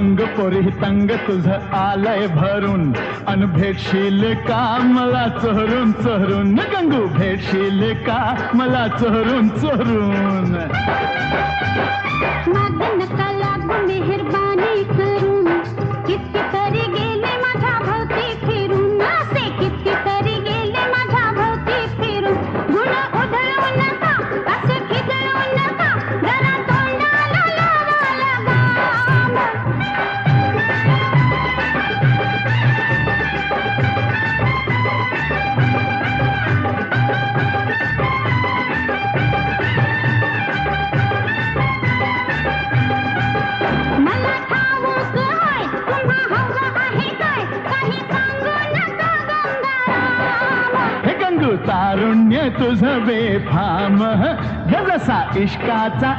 अंग पोरी तंग तुझं आलंय भरून अन भेटशील का मला चोरून चोरून गंगू भेटशील का मला चोरून चोरून माग नका लागू मेहरबानी करून कितीतरी गेले माझ्या भोवती फिरून असे कितीतरी गेले माझ्या भोवती फिरून गुण उधळू नका असे खिदळू नका जरा तोंडाला लावा लगाम मला ठाऊक आहे तुम्हा हवं आहे काय काही सांगू नका गंगाराम हे गंगू तारुण्य तुझं बेफाम जसा इश्काचा